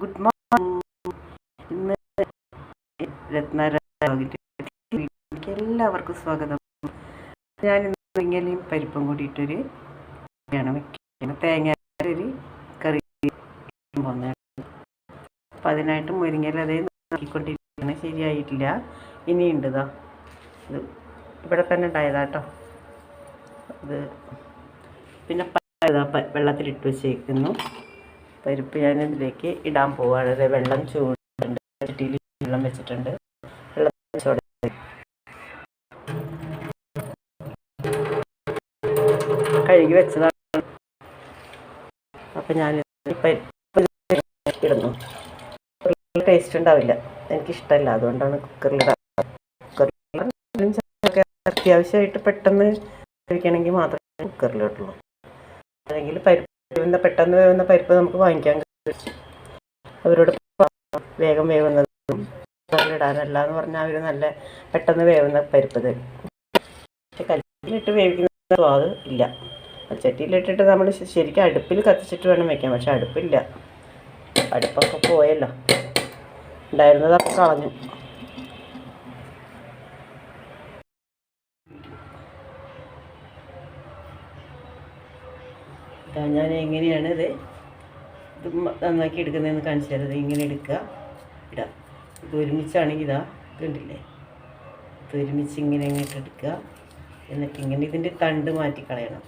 Good morning. ഇന്ന് എല്ലാവർക്കും സ്വാഗതം. ഞാൻ ഇന്ന് മുരിങ്ങയിലയും പരിപ്പും കൂടിയിട്ടൊരു കറിയാണ് വെക്കുന്നത്. തേങ്ങ ഒരു കറി പോകുന്നത്. അപ്പം അതിനായിട്ട് മുരിങ്ങയില അതേ നോക്കിക്കൊണ്ടിരിക്കുകയാണ്. ശരിയായിട്ടില്ല, ഇനിയുണ്ട്. ഇത് ഇവിടെ തന്നെ ഉണ്ടായതാട്ടോ. അത് പിന്നെ വെള്ളത്തിലിട്ട് വെച്ചേക്കുന്നു. പരിപ്പ് ഞാൻ ഇതിലേക്ക് ഇടാൻ പോവുകയാണ്. വെള്ളം ചൂടുണ്ട്, ചട്ടിയിൽ വെള്ളം വെച്ചിട്ടുണ്ട്. വെള്ളം ചൂട് കഴുകി വെച്ചതാണ്. അപ്പം ഞാൻ പരിപ്പ് ഇടുന്നു. ടേസ്റ്റ് ഉണ്ടാവില്ല, എനിക്കിഷ്ടമല്ല, അതുകൊണ്ടാണ് കുക്കറിലിടാൻ. അത്യാവശ്യമായിട്ട് പെട്ടെന്ന് കഴിക്കണമെങ്കിൽ മാത്രമേ കുക്കറിലിട്ടുള്ളൂ. അല്ലെങ്കിൽ പെട്ടെന്ന് വേവുന്ന പരിപ്പ് നമുക്ക് വാങ്ങിക്കാൻ കഴിയും. അവരോട് വേഗം വേവുന്നത് ഇടാനല്ല എന്ന് പറഞ്ഞാൽ അവർ നല്ല പെട്ടെന്ന് വേവുന്ന പരിപ്പ് തരും. പക്ഷെ കല്ലിലിട്ട് വേവിക്കുന്ന സ്വാദ് ഇല്ല. ചട്ടിയിലിട്ടിട്ട് നമ്മൾ ശരിക്കും അടുപ്പിൽ കത്തിച്ചിട്ട് വേണം വെക്കാൻ. പക്ഷെ അടുപ്പില്ല, അടുപ്പൊക്കെ പോയല്ലോ, ഉണ്ടായിരുന്നതൊക്കെ കളഞ്ഞു. ഞാൻ എങ്ങനെയാണ് ഇത് നന്നാക്കി എടുക്കുന്നതെന്ന് കാണിച്ചു തരുന്നത്. ഇങ്ങനെ എടുക്കുക, ഇടാം. ഇത് ഒരുമിച്ചാണെങ്കിൽ ഇതാ കണ്ടില്ലേ, ഇത് ഒരുമിച്ച് ഇങ്ങനെ ഇങ്ങോട്ട് എടുക്കുക. എന്നിട്ട് ഇങ്ങനെ ഇതിൻ്റെ തണ്ട് മാറ്റിക്കളയണം.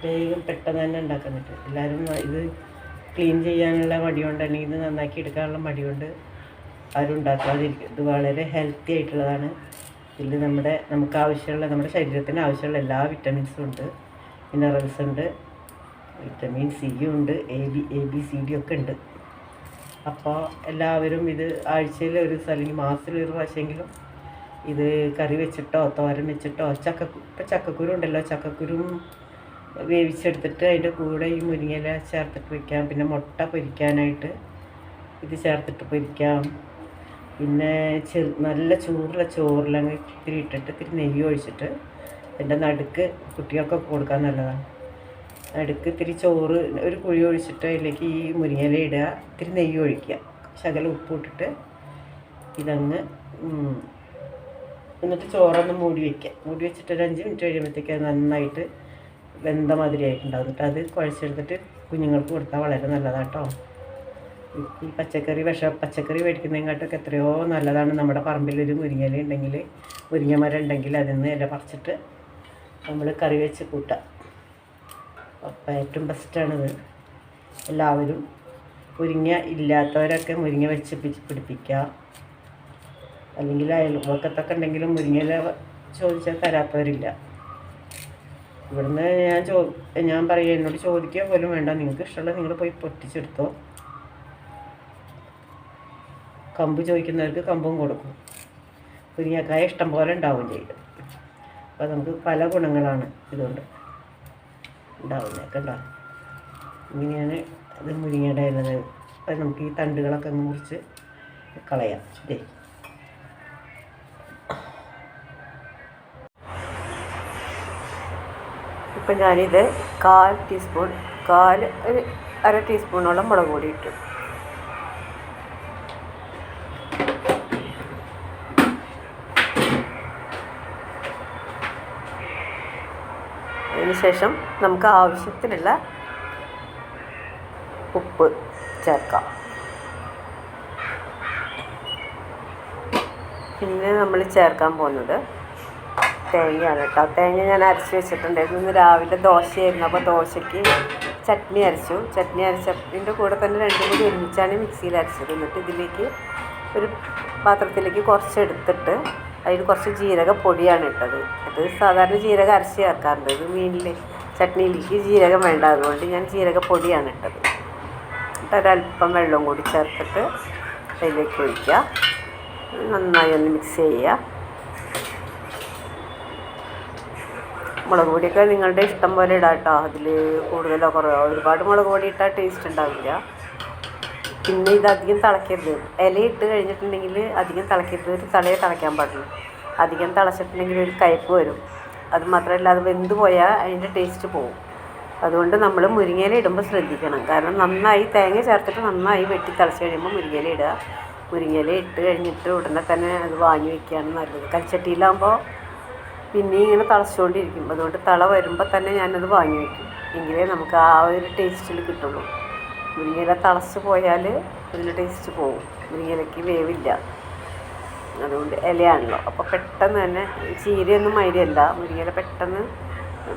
വേഗം പെട്ടെന്ന് തന്നെ ഉണ്ടാക്കാൻ പറ്റും. എല്ലാവരും ഇത് ക്ലീൻ ചെയ്യാനുള്ള മടി കൊണ്ട്, അല്ലെങ്കിൽ ഇത് നന്നാക്കി എടുക്കാനുള്ള മടി കൊണ്ട് ആരും ഉണ്ടാക്കാതിരിക്കും. ഇത് വളരെ ഹെൽത്തി ആയിട്ടുള്ളതാണ്. ഇതിൽ നമുക്ക് ആവശ്യമുള്ള, നമ്മുടെ ശരീരത്തിന് ആവശ്യമുള്ള എല്ലാ വിറ്റമിൻസും ഉണ്ട്, മിനറൽസ് ഉണ്ട്, വിറ്റമിൻ സിയും ഉണ്ട്, എ ബി സി ഡി ഒക്കെ ഉണ്ട്. അപ്പോൾ എല്ലാവരും ഇത് ആഴ്ചയിൽ ഒരു ദിവസം അല്ലെങ്കിൽ മാസത്തിൽ ഒരു പ്രാവശ്യമെങ്കിലും ഇത് കറി വെച്ചിട്ടോ തോരൻ വെച്ചിട്ടോ ഇപ്പം ചക്കക്കുരു ഉണ്ടല്ലോ, ചക്കക്കുരും വേവിച്ചെടുത്തിട്ട് അതിൻ്റെ കൂടെ ഈ മുരിങ്ങയില ചേർത്തിട്ട് വയ്ക്കാം. പിന്നെ മുട്ട പൊരിക്കാനായിട്ട് ഇത് ചേർത്തിട്ട് പൊരിക്കാം. പിന്നെ നല്ല ചൂടുള്ള ചോറിലങ്ങ് ഇത്തിരി ഇട്ടിട്ട് ഇത്തിരി നെയ്യ് ഒഴിച്ചിട്ട് അതിൻ്റെ നടുക്ക് കുട്ടികൾക്കൊക്കെ കൊടുക്കാൻ നല്ലതാണ്. നടുക്ക് ഇത്തിരി ചോറ് ഒരു കുഴി ഒഴിച്ചിട്ട് അതിലേക്ക് ഈ മുരിങ്ങയില ഇടുക, ഇത്തിരി നെയ്യ് ഒഴിക്കുക, ശകലം ഉപ്പ് ഇട്ടിട്ട് ഇതങ്ങ് എന്നിട്ട് ചോറൊന്ന് മൂടി വയ്ക്കുക. മൂടി വെച്ചിട്ട് ഒരു 5 മിനിറ്റ് കഴിയുമ്പോഴത്തേക്ക് അത് നന്നായിട്ട് വെന്ത മാതിരിയായിട്ടുണ്ടാകും. എന്നിട്ട് അത് കുഴച്ചെടുത്തിട്ട് കുഞ്ഞുങ്ങൾക്ക് കൊടുത്താൽ വളരെ നല്ലതാട്ടോ. ഈ പച്ചക്കറി മേടിക്കുന്നതിനെക്കാട്ടൊക്കെ എത്രയോ നല്ലതാണ്. നമ്മുടെ പറമ്പിലൊരു മുരിങ്ങയില ഉണ്ടെങ്കിൽ, മുരിങ്ങ മരം ഉണ്ടെങ്കിൽ അതിൽ നിന്ന് ഇല പറിച്ചിട്ട് നമ്മൾ കറി വെച്ച് കൂട്ടാം. അപ്പം ഏറ്റവും ബെസ്റ്റാണിത്. എല്ലാവരും മുരിങ്ങ ഇല്ലാത്തവരൊക്കെ മുരിങ്ങ വെച്ച് പിടിപ്പിക്കുക. അല്ലെങ്കിൽ അയൽവക്കത്തൊക്കെ ഉണ്ടെങ്കിലും മുരിങ്ങയില ചോദിച്ചാൽ തരാത്തവരില്ല. ഇവിടുന്ന് ഞാൻ പറയുക, എന്നോട് ചോദിക്കുക പോലും വേണ്ട, നിങ്ങൾക്ക് ഇഷ്ടമുള്ള നിങ്ങൾ പോയി പൊട്ടിച്ചെടുത്തോ. കമ്പ് ചോദിക്കുന്നവർക്ക് കമ്പും കൊടുക്കും. മുരിങ്ങക്കായ ഇഷ്ടം പോലെ ഉണ്ടാവുകയും ചെയ്യും. അപ്പോൾ നമുക്ക് പല ഗുണങ്ങളാണ് ഇതുകൊണ്ട് ഉണ്ടാവുന്നതൊക്കെ ഉണ്ടാവും. ഇങ്ങനെയാണ് ഇത് മുരിങ്ങയുടെ ഇലത്. അത് നമുക്ക് ഈ തണ്ടുകളൊക്കെ മുറിച്ച് കളയാം. ഇതേ ഇപ്പം ഞാനിത് ഒരു അര ടീസ്പൂണോളം മുളക് പൊടി ഇട്ടു. അതിനുശേഷം നമുക്ക് ആവശ്യത്തിനുള്ള ഉപ്പ് ചേർക്കാം. പിന്നെ നമ്മൾ ചേർക്കാൻ പോകുന്നത് തേങ്ങയാണ് കേട്ടോ. തേങ്ങ ഞാൻ അരച്ച് വെച്ചിട്ടുണ്ടായിരുന്നു. ഇന്ന് രാവിലെ ദോശയായിരുന്നു, അപ്പോൾ ദോശയ്ക്ക് ചട്നി അരച്ചതിൻ്റെ കൂടെ തന്നെ രണ്ടും കൂടി ഒരുമിച്ചാണ് മിക്സിയിൽ അരച്ചത്. എന്നിട്ട് ഇതിലേക്ക് ഒരു പാത്രത്തിലേക്ക് കുറച്ചെടുത്തിട്ട് അതിൽ കുറച്ച് ജീരകപ്പൊടിയാണ് ഇട്ടത്. അത് സാധാരണ ജീരകം അരച്ച് ചേർക്കാറുണ്ട്. ഇത് ചട്നിയിലേക്ക് ജീരകം വേണ്ട, അതുകൊണ്ട് ഞാൻ ജീരകപ്പൊടിയാണ് ഇട്ടത്. എന്നിട്ട് ഒരല്പം വെള്ളം കൂടി ചേർത്തിട്ട് അതിലേക്ക് ഒഴിക്കുക. നന്നായി ഒന്ന് മിക്സ് ചെയ്യുക. മുളക് പൊടിയൊക്കെ നിങ്ങളുടെ ഇഷ്ടം പോലെ ഇടാം കേട്ടോ. അതിൽ കൂടുതലോ കുറവോ, ഒരുപാട് മുളക് പൊടി ഇട്ടാൽ ടേസ്റ്റ് ഉണ്ടാവില്ല. പിന്നെ ഇത് അധികം തിളക്കരുത്. ഇല ഇട്ട് കഴിഞ്ഞിട്ടുണ്ടെങ്കിൽ അധികം തിളക്കരുത്, ഒരു തളയെ തിളയ്ക്കാൻ പാടുള്ളൂ. അധികം തിളച്ചിട്ടുണ്ടെങ്കിൽ ഒരു കയ്പ്പ് വരും. അത് മാത്രമല്ല അത് വെന്ത് പോയാൽ അതിൻ്റെ ടേസ്റ്റ് പോകും. അതുകൊണ്ട് നമ്മൾ മുരിങ്ങയില ഇടുമ്പോൾ ശ്രദ്ധിക്കണം. കാരണം നന്നായി തേങ്ങ ചേർത്തിട്ട് നന്നായി വെട്ടി തിളച്ച് കഴിയുമ്പോൾ മുരിങ്ങയില ഇടുക. മുരിങ്ങയില ഇട്ട് കഴിഞ്ഞിട്ട് ഉടനെ തന്നെ അത് വാങ്ങി വയ്ക്കുകയാണ് നല്ലത്. കൽച്ചട്ടിയിലാകുമ്പോൾ പിന്നെയും ഇങ്ങനെ തിളച്ചുകൊണ്ടിരിക്കും. അതുകൊണ്ട് തിള വരുമ്പോൾ തന്നെ ഞാനത് വാങ്ങി വയ്ക്കും. എങ്കിലേ നമുക്ക് ആ ഒരു ടേസ്റ്റിൽ കിട്ടുള്ളൂ. മുരിങ്ങയില തിളച്ച് പോയാൽ അതിൻ്റെ ടേസ്റ്റ് പോകും. മുരിങ്ങയിലയ്ക്ക് വേവില്ല. അതുകൊണ്ട് ഇലയാണല്ലോ, അപ്പോൾ പെട്ടെന്ന് തന്നെ ചീരയൊന്നും മൈരയല്ല, മുരിങ്ങയില പെട്ടെന്ന്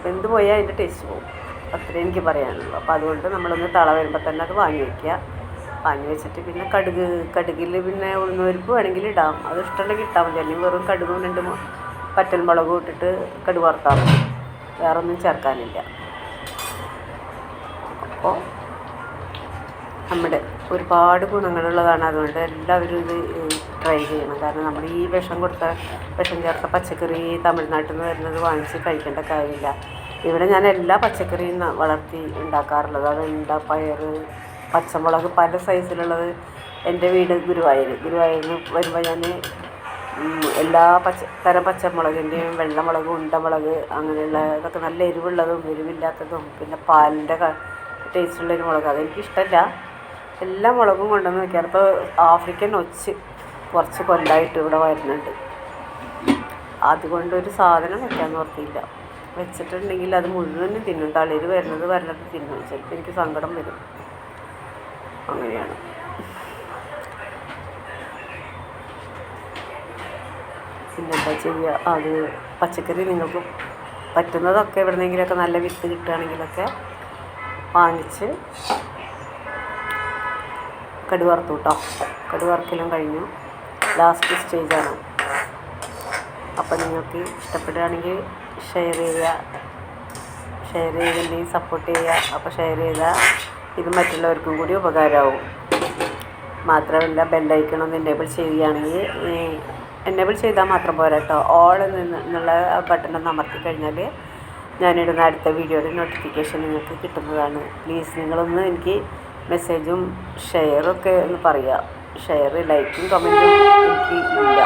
വെന്ത് പോയാൽ അതിൻ്റെ ടേസ്റ്റ് പോകും. അത്രേ എനിക്ക് പറയാനുള്ളൂ. അപ്പോൾ അതുകൊണ്ട് നമ്മളൊന്ന് തിള വരുമ്പോൾ തന്നെ അത് വാങ്ങി വയ്ക്കുക. വാങ്ങി വെച്ചിട്ട് പിന്നെ കടുകിൽ പിന്നെ ഉഴുന്നുപരിപ്പ് വേണമെങ്കിൽ ഇടാം. അത് ഇഷ്ടമുണ്ടെങ്കിൽ ഇട്ടാൽ മതി. അല്ലെങ്കിൽ വെറും കടുകും 2 പറ്റൽമുളകും ഇട്ടിട്ട് കടുക് വറുത്താൽ മതി. വേറൊന്നും ചേർക്കാനില്ല. അപ്പോൾ നമ്മുടെ ഒരുപാട് ഗുണങ്ങളുള്ളതാണ്. അതുകൊണ്ട് എല്ലാവരും ഇത് ട്രൈ ചെയ്യണം. കാരണം നമ്മൾ ഈ വിഷം ചേർത്ത പച്ചക്കറി തമിഴ്നാട്ടിൽ നിന്ന് വരുന്നത് വാങ്ങിച്ച് കഴിക്കേണ്ട കാര്യമില്ല. ഇവിടെ ഞാൻ എല്ലാ പച്ചക്കറിയും വളർത്തി ഉണ്ടാക്കാറുള്ളത്. വെണ്ട, പയർ, പച്ചമുളക് പല സൈസിലുള്ളത്. എൻ്റെ വീട് ഗുരുവായൂരിൽ നിന്ന് വരുമ്പോൾ ഞാൻ എല്ലാ തരം പച്ചമുളകിൻ്റെയും വെള്ളമുളക്, ഉണ്ടമുളക്, അങ്ങനെയുള്ള ഇതൊക്കെ നല്ല എരിവുള്ളതും എരിവില്ലാത്തതും പിന്നെ പാലിൻ്റെ ടേസ്റ്റുള്ളൊരു മുളക് അതെനിക്കിഷ്ടമല്ല. എല്ലാ മുളകും കൊണ്ടുവന്ന് വയ്ക്കാറ്. ഇപ്പോൾ ആഫ്രിക്കൻ ഒച്ച് കുറച്ച് കൊല്ലമായിട്ട് ഇവിടെ വരുന്നുണ്ട്. അതുകൊണ്ടൊരു സാധനം വെക്കാൻ നിർത്തിയില്ല. വെച്ചിട്ടുണ്ടെങ്കിൽ അത് മുഴുവനും തിന്നും. തളിര് വരുന്നത് തിന്നും. ചിലപ്പോൾ എനിക്ക് സങ്കടം വരും. അങ്ങനെയാണ്. പിന്നെന്താ ചെയ്യുക, അത് പച്ചക്കറി നിങ്ങൾക്ക് പറ്റുന്നതൊക്കെ എവിടെന്നെങ്കിലുമൊക്കെ നല്ല വിത്ത് കിട്ടുകയാണെങ്കിലൊക്കെ വാങ്ങിച്ച് കടുക് വറുത്തു കേട്ടോ. കടുക് വറുക്കലും കഴിഞ്ഞു. ലാസ്റ്റ് സ്റ്റേജാണ്. അപ്പോൾ നിങ്ങൾക്ക് ഇഷ്ടപ്പെടുകയാണെങ്കിൽ ഷെയർ ചെയ്തില്ലെങ്കിൽ സപ്പോർട്ട് ചെയ്യുക. അപ്പോൾ ഷെയർ ചെയ്താൽ ഇത് മറ്റുള്ളവർക്കും കൂടി ഉപകാരമാവും. മാത്രമല്ല ബെല്ലൈക്കണൊന്ന് എനേബിൾ ചെയ്യുകയാണെങ്കിൽ, എനേബിൾ ചെയ്താൽ മാത്രം പോരാ കേട്ടോ, ഓൾ എന്നുള്ള ബട്ടൺ ഒന്ന് അമർത്തി കഴിഞ്ഞാൽ ഞാനിടുന്ന അടുത്ത വീഡിയോയുടെ നോട്ടിഫിക്കേഷൻ നിങ്ങൾക്ക് കിട്ടുന്നതാണ്. പ്ലീസ് നിങ്ങളൊന്ന് എനിക്ക് മെസ്സേജും ഷെയറൊക്കെ ഒന്ന് പറയുക. ഷെയർ, ലൈക്കും കമൻറ്റും എനിക്ക് ഇല്ല,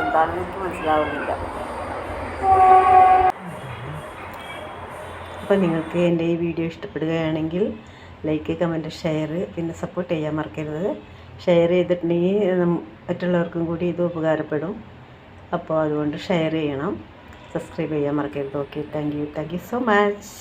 എന്താണെന്ന് എനിക്ക് മനസ്സിലാവുന്നില്ല. അപ്പോൾ നിങ്ങൾക്ക് എൻ്റെ ഈ വീഡിയോ ഇഷ്ടപ്പെടുകയാണെങ്കിൽ ലൈക്ക്, കമൻറ്റ്, ഷെയർ, പിന്നെ സപ്പോർട്ട് ചെയ്യാൻ മറക്കരുത്. ഷെയർ ചെയ്തിട്ടുണ്ടെങ്കിൽ മറ്റുള്ളവർക്കും കൂടി ഇത് ഉപകാരപ്പെടും. അപ്പോൾ അതുകൊണ്ട് ഷെയർ ചെയ്യണം, സബ്സ്ക്രൈബ് ചെയ്യാൻ മറക്കരുത്. Okay, thank you so much.